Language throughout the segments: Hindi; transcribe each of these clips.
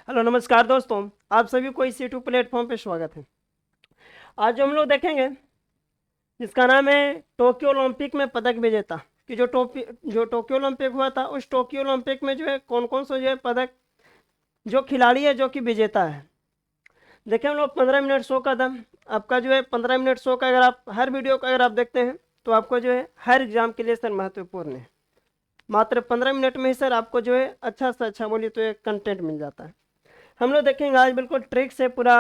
हेलो नमस्कार दोस्तों, आप सभी को इस यूट्यूब प्लेटफॉर्म पे स्वागत है। आज जो हम लोग देखेंगे जिसका नाम है टोक्यो ओलंपिक में पदक विजेता कि जो टोक्यो ओलंपिक हुआ था, उस टोक्यो ओलंपिक में जो है कौन कौन सा जो है पदक जो खिलाड़ी है जो कि विजेता है। देखिए हम लोग 15 मिनट शो का था। आपका जो है 15 मिनट शो का अगर आप हर वीडियो का अगर आप देखते हैं तो आपको जो है हर एग्जाम के लिए सर महत्वपूर्ण है। मात्र 15 मिनट में ही सर आपको जो है अच्छा से अच्छा बोलिए तो एक कंटेंट मिल जाता है। हम लोग देखेंगे आज बिल्कुल ट्रिक से पूरा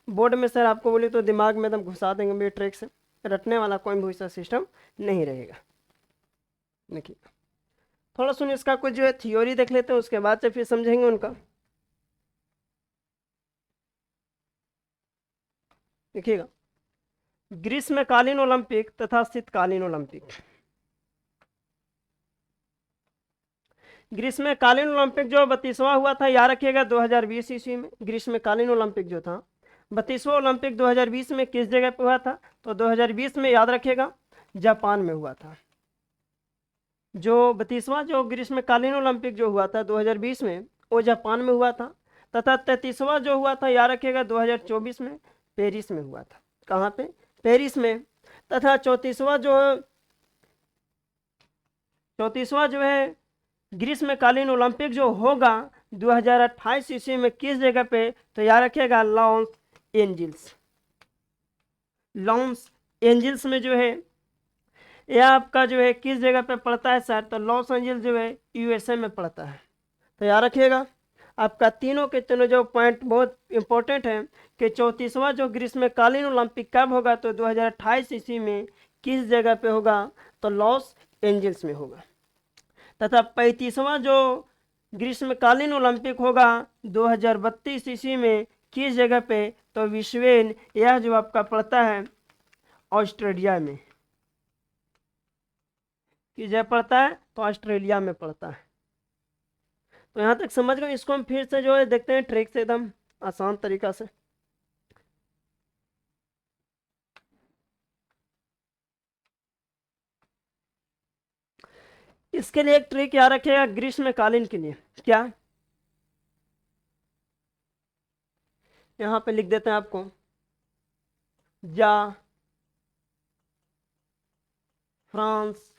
बोर्ड में सर आपको बोली तो दिमाग में एकदम घुसा देंगे भी ट्रिक से, रटने वाला कोई भी वैसा सिस्टम नहीं रहेगा। देखिए थोड़ा सुन इसका कुछ जो है थ्योरी देख लेते हैं, उसके बाद से फिर समझेंगे उनका। देखिएगा, ग्रीष्मकालीन ओलंपिक तथा शीतकालीन ओलंपिक। ग्रीष्मकालीन ओलंपिक जो 32वां हुआ था याद रखिएगा 2020 ईस्वी में। ग्रीष्मकालीन ओलंपिक जो था 32वां ओलंपिक 2020 में किस जगह पे हुआ था, तो 2020 में याद रखिएगा जापान में हुआ था। जो 32वां जो ग्रीष्मकालीन ओलंपिक जो हुआ था 2020 में वो जापान में हुआ था, तथा 33वां जो हुआ था याद रखिएगा 2024 में पेरिस में हुआ था। कहाँ पे? पेरिस में। तथा 34वां जो है ग्रीष्मकालीन ओलंपिक जो होगा 2028 ईस्वी में किस जगह पे, तो याद रखिएगा लॉस एंजिल्स। लॉस एंजिल्स में जो है यह आपका जो है किस जगह पे पड़ता है सर, तो लॉस एंजिल्स जो है यूएसए में पड़ता है। तो याद रखिएगा आपका तीनों के तीनों जो पॉइंट बहुत इंपॉर्टेंट है कि 34वां जो ग्रीष्मकालीन ओलंपिक कब होगा, तो 2028 ईस्वी में किस जगह पे होगा, तो लॉस एंजिल्स में होगा। तथा 35वां जो ग्रीष्मकालीन ओलंपिक होगा 2032 ईस्वी में किस जगह पे, तो विश्वेन, यह जो आपका पड़ता है ऑस्ट्रेलिया में। किस जगह पड़ता है, तो ऑस्ट्रेलिया में पड़ता है। तो यहाँ तक समझ गए। इसको हम फिर से जो है देखते हैं ट्रिक से एकदम आसान तरीका से। इसके लिए एक ट्रिक याद रखिएगा ग्रीष्मकालीन के लिए। क्या? यहाँ पे लिख देते हैं आपको जा फ्रांस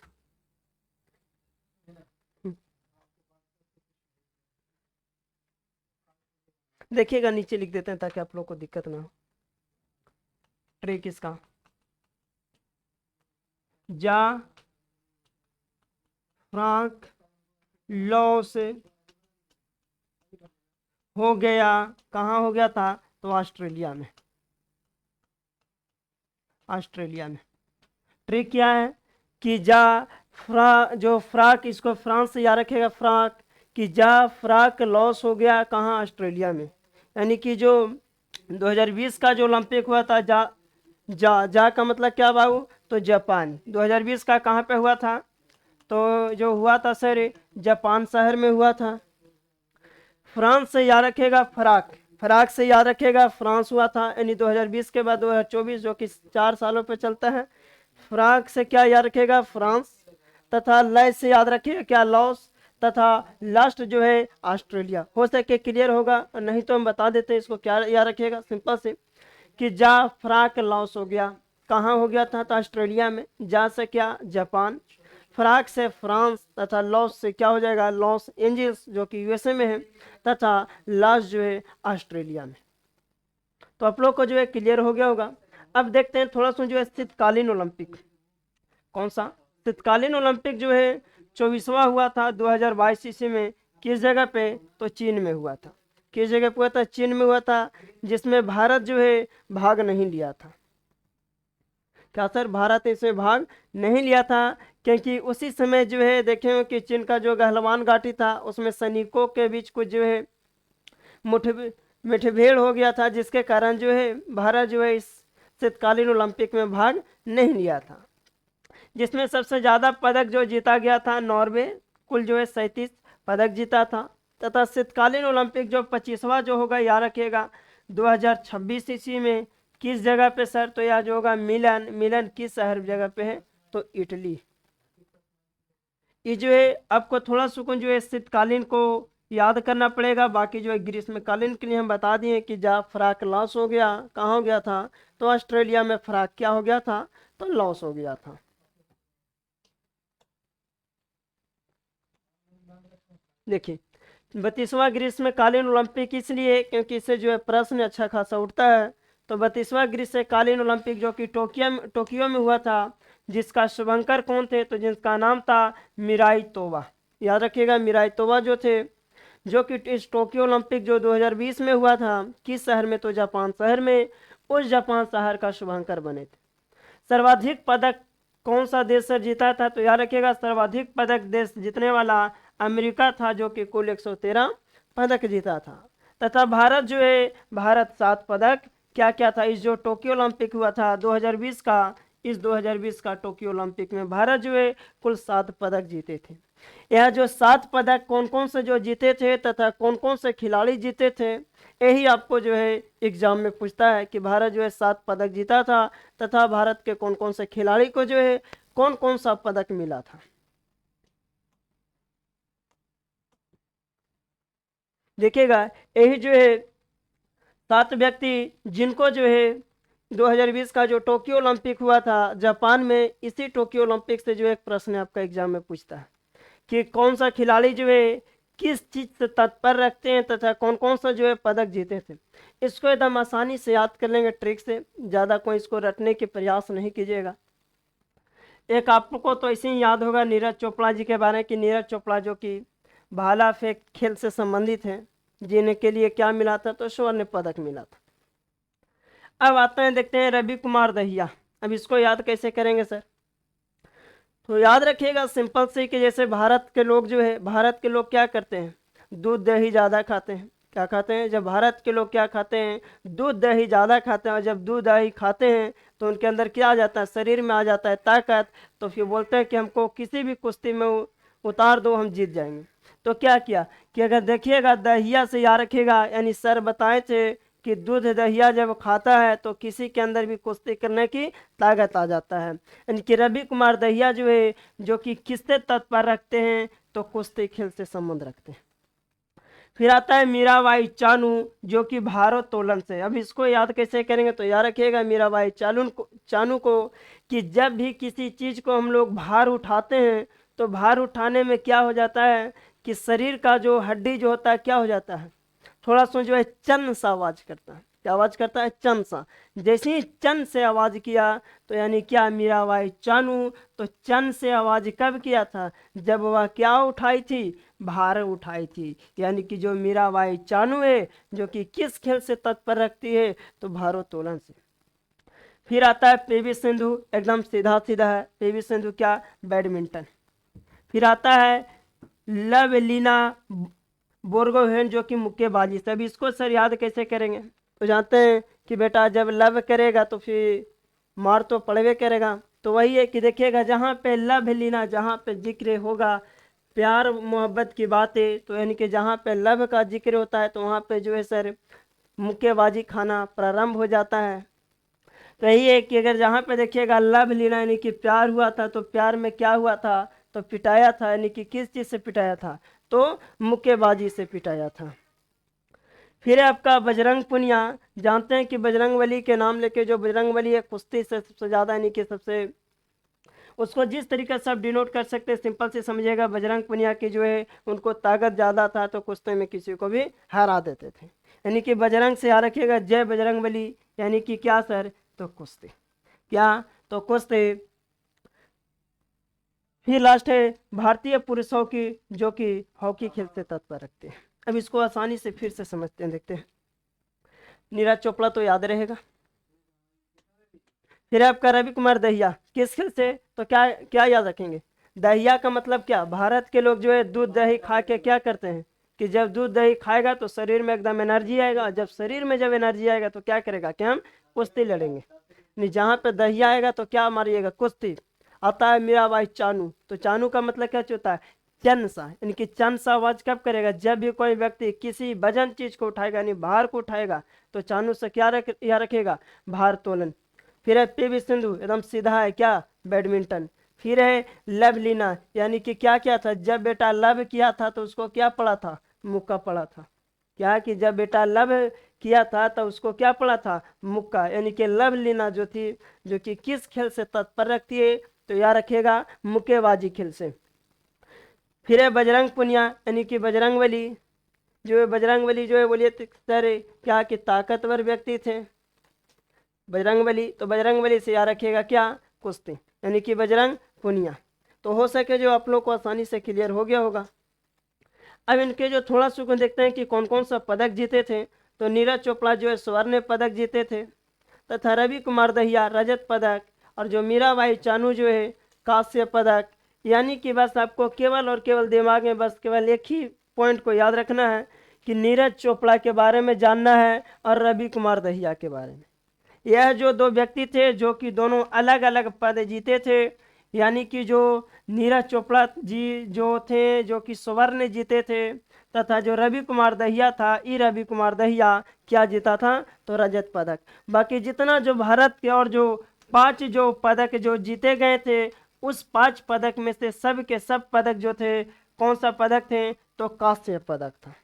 देखिएगा नीचे लिख देते हैं ताकि आप लोग को दिक्कत ना हो। ट्रिक इसका जा फ्रांक लॉस हो गया, कहाँ हो गया था, तो ऑस्ट्रेलिया में। ऑस्ट्रेलिया में। ट्रिक क्या है कि जा जो फ्राक, इसको फ्रांस से याद रखेगा फ्राक, कि जा फ्राक लॉस हो गया कहाँ, ऑस्ट्रेलिया में। यानी कि जो 2020 का जो ओलंपिक हुआ था जा का मतलब क्या बाबू, तो जापान। 2020 का कहाँ पे हुआ था, तो जो हुआ था सर जापान शहर में हुआ था। फ्रांस से याद रखेगा फ्राक, फ्राक से याद रखेगा फ्रांस हुआ था। यानी 2020 के बाद 2024 जो कि 4 सालों पे चलता है। फ्राक से क्या याद रखेगा, फ्रांस। तथा लय से याद रखिएगा क्या, लॉस। तथा लास्ट जो है ऑस्ट्रेलिया। हो सके क्लियर होगा, नहीं तो हम बता देते हैं इसको क्या याद रखिएगा सिंपल से, कि जा फ्राक लॉस हो गया, कहाँ हो गया था, तो ऑस्ट्रेलिया में। जा से क्या, जापान। फ्राक से फ्रांस। तथा लॉस से क्या हो जाएगा, लॉस एंजिल्स जो कि यूएसए में है। तथा लास्ट जो है ऑस्ट्रेलिया में। तो आप लोग को जो है क्लियर हो गया होगा। अब देखते हैं थोड़ा सा जो है शीतकालीन ओलंपिक। कौन सा? शीतकालीन ओलंपिक जो है 24वां हुआ था 2022 ईस्वी में। किस जगह पे, तो चीन में हुआ था। किस जगह पे हुआ था, चीन में हुआ था, जिसमें भारत जो है भाग नहीं लिया था। क्या सर, भारत इसमें भाग नहीं लिया था क्योंकि उसी समय जो है देखें कि चीन का जो गहलवान घाटी था उसमें सैनिकों के बीच कुछ जो है मुठभेड़ हो गया था, जिसके कारण जो है भारत जो है इस शीतकालीन ओलंपिक में भाग नहीं लिया था। जिसमें सबसे ज़्यादा पदक जो जीता गया था नॉर्वे, कुल जो है 37 पदक जीता था। तथा शीतकालीन ओलंपिक जो 25वां जो होगा याद रखिएगा 2026 ईस्वी में। किस जगह पे सर, तो यह जो होगा मिलन। मिलन किस शहर जगह पे है, तो इटली। ये जो है आपको थोड़ा सुकून जो है शीतकालीन को याद करना पड़ेगा। बाकी जो है ग्रीष्मकालीन के लिए हम बता दिए कि जहाँ फ्राक लॉस हो गया, कहाँ हो गया था, तो ऑस्ट्रेलिया में फ्राक क्या हो गया था, तो लॉस हो गया था। देखिए 32वां ग्रीष्मकालीन ओलंपिक इसलिए क्योंकि इससे जो है प्रश्न अच्छा खासा उठता है। तो 32वां ग्रीष्मकालीन ओलंपिक जो कि टोक्यो में हुआ था, जिसका शुभंकर कौन थे, तो जिसका नाम था मिराई तोबा। याद रखिएगा मिराई तोबा जो थे, जो कि इस टोक्यो ओलंपिक जो 2020 में हुआ था, किस शहर में, तो जापान शहर में, उस जापान शहर का शुभंकर बने थे। सर्वाधिक पदक कौन सा देश से जीता था, तो याद रखिएगा सर्वाधिक पदक देश जीतने वाला अमेरिका था, जो कि कुल 113 पदक जीता था। तथा भारत जो है, भारत 7 पदक क्या क्या था, इस जो टोक्यो ओलंपिक हुआ था 2020 का, इस 2020 का टोक्यो ओलंपिक में भारत जो है कुल 7 पदक जीते थे। यह जो 7 पदक कौन कौन से जो जीते थे तथा कौन कौन से खिलाड़ी जीते थे, यही आपको जो है एग्जाम में पूछता है कि भारत जो है 7 पदक जीता था तथा भारत के कौन कौन से खिलाड़ी को जो है कौन कौन सा पदक मिला था। देखिएगा यही जो है 7 व्यक्ति जिनको जो है 2020 का जो टोक्यो ओलंपिक हुआ था जापान में, इसी टोक्यो ओलंपिक से जो एक प्रश्न आपका एग्जाम में पूछता है कि कौन सा खिलाड़ी जो है किस चीज से तत्पर रखते हैं तथा कौन कौन सा जो है पदक जीते थे। इसको एकदम आसानी से याद कर लेंगे ट्रिक से, ज़्यादा कोई इसको रटने के प्रयास नहीं कीजिएगा। एक आपको तो ऐसे ही याद होगा नीरज चोपड़ा जी के बारे में कि नीरज चोपड़ा जो कि भाला फेंक खेल से संबंधित है, जिन्हें के लिए क्या मिला था, तो स्वर्ण पदक मिला था। अब आते हैं देखते हैं रवि कुमार दहिया। अब इसको याद कैसे करेंगे सर, तो याद रखिएगा सिंपल से कि जैसे भारत के लोग जो है, भारत के लोग क्या करते हैं, दूध दही ज़्यादा खाते हैं। क्या खाते हैं, जब भारत के लोग क्या खाते हैं, दूध दही ज़्यादा खाते हैं, और जब दूध दही खाते हैं तो उनके अंदर क्या आ जाता है, शरीर में आ जाता है ताकत। तो फिर बोलते हैं कि हमको किसी भी कुश्ती में उतार दो, हम जीत जाएंगे। तो क्या किया कि अगर देखिएगा दहिया से याद रखिएगा, यानी सर बताए थे कि दूध दहिया जब खाता है तो किसी के अंदर भी कुश्ती करने की ताकत आ जाता है। यानी कि रवि कुमार दहिया जो है, जो कि किससे तत्पर रखते हैं, तो कुश्ती खेल से संबंध रखते हैं। फिर आता है मीराबाई चानू, जो कि भारोत्तोलन से। अब इसको याद कैसे करेंगे, तो याद रखिएगा मीराबाई चानू को कि जब भी किसी चीज को हम लोग भार उठाते हैं, तो भार उठाने में क्या हो जाता है कि शरीर का जो हड्डी जो होता है क्या हो जाता है, थोड़ा सा जो है चन सा आवाज करता है। क्या आवाज करता है, चन सा। जैसे ही चन से आवाज किया, तो यानी क्या, मीराबाई चानू। तो चन से आवाज कब किया था, जब वह क्या उठाई थी, भार उठाई थी। यानी कि जो मीराबाई चानू है, जो कि किस खेल से तत्पर रखती है, तो भारोत्तोलन से। फिर आता है पीवी सिंधु, एकदम सीधा सीधा है पीवी सिंधु, क्या, बैडमिंटन। फिर आता है लवलीना बोर्गोहेन, जो कि मुक्केबाजी। सब इसको सर याद कैसे करेंगे, तो जानते हैं कि बेटा जब लव करेगा तो फिर मार तो पड़वे करेगा। तो वही है कि देखिएगा जहाँ पे लव लीना, जहाँ पे जिक्र होगा प्यार मोहब्बत की बातें, तो यानी कि जहाँ पे लव का जिक्र होता है तो वहाँ पे जो है सर मुक्केबाजी खाना प्रारंभ हो जाता है। तो यही है कि अगर जहाँ पे देखिएगा लव लीना यानी कि प्यार हुआ था, तो प्यार में क्या हुआ था, तो पिटाया था। यानी कि किस चीज़ से पिटाया था, तो मुक्केबाजी से पिटाया था। फिर है आपका बजरंग पुनिया। जानते हैं कि बजरंग बली के नाम लेके जो बजरंग बली है कुश्ती से सबसे ज़्यादा, यानी कि सबसे, उसको जिस तरीके से आप डिनोट कर सकते हैं सिंपल से समझिएगा, बजरंग पुनिया की जो है उनको ताकत ज़्यादा था, तो कुश्ती में किसी को भी हरा देते थे। यानी कि बजरंग से याद रखिएगा जय बजरंग बली, यानी कि क्या सर, तो कुश्ती। क्या, तो कुश्ती। फिर लास्ट है भारतीय पुरुषों की, जो कि हॉकी खेलते तत्पर रखते हैं। अब इसको आसानी से फिर से समझते हैं, देखते हैं। नीरज चोपड़ा तो याद रहेगा। फिर आपका रवि कुमार दहिया किस खेल से, तो क्या क्या याद रखेंगे, दहिया का मतलब क्या, भारत के लोग जो है दूध दही खा के क्या करते हैं कि जब दूध दही खाएगा तो शरीर में एकदम एनर्जी आएगा, और जब शरीर में जब एनर्जी आएगा तो क्या करेगा कि हम कुश्ती लड़ेंगे। नहीं, जहाँ पे दहिया आएगा तो क्या मारिएगा, कुश्ती। आता है मीराबाई चानू, तो चानू का मतलब क्या होता है, चन सा। यानी कि चन सा आवाज कब करेगा, जब भी कोई व्यक्ति किसी वजन चीज को उठाएगा, यानी भार को उठाएगा, तो चानू से क्या या रखेगा, भार तोलन। फिर है पीवी सिंधु, एकदम सीधा है क्या, बैडमिंटन। फिर है लव लीना, यानी कि क्या किया था, जब बेटा लव किया था तो उसको क्या पड़ा था, मुक्का पड़ा था। क्या कि जब बेटा लव किया था तो उसको क्या पड़ा था, मुक्का, यानी कि लव लेना जो थी, जो कि किस खेल से तत्पर रखती है, तो याद रखिएगा मुक्केबाजी खेल से। फिर है बजरंग पुनिया, यानी कि बजरंगबली, जो है बजरंगबली जो है बोलिए सर क्या कि ताकतवर व्यक्ति थे बजरंगबली, तो बजरंगबली से याद रखिएगा क्या, कुश्ती, यानी कि बजरंग पुनिया। तो हो सके जो आप लोग को आसानी से क्लियर हो गया होगा। अब इनके जो थोड़ा सा देखते हैं कि कौन कौन सा पदक जीते थे। तो नीरज चोपड़ा जो है स्वर्ण पदक जीते थे, तथा रवि कुमार दहिया रजत पदक, और जो मीराबाई चानू जो है कांस्य पदक। यानी कि बस आपको केवल और केवल दिमाग में बस केवल एक ही पॉइंट को याद रखना है कि नीरज चोपड़ा के बारे में जानना है और रवि कुमार दहिया के बारे में। यह जो दो व्यक्ति थे जो कि दोनों अलग अलग पद जीते थे, यानी कि जो नीरज चोपड़ा जी जो थे जो कि स्वर्ण जीते थे, तथा जो रवि कुमार दहिया था, ई रवि कुमार दहिया क्या जीता था, तो रजत पदक। बाकी जितना जो भारत के और जो 5 जो पदक जो जीते गए थे, उस 5 पदक में से सब के सब पदक जो थे कौन सा पदक थे, तो कांस्य पदक था।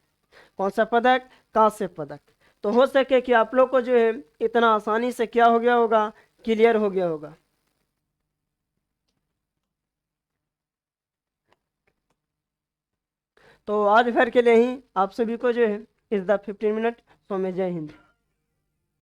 कौन सा पदक, कांस्य पदक। तो हो सके कि आप लोग को जो है इतना आसानी से क्या हो गया होगा, क्लियर हो गया होगा। तो आज भर के लिए ही आप सभी को जो है इस द 15 मिनट। सो में जय हिंद।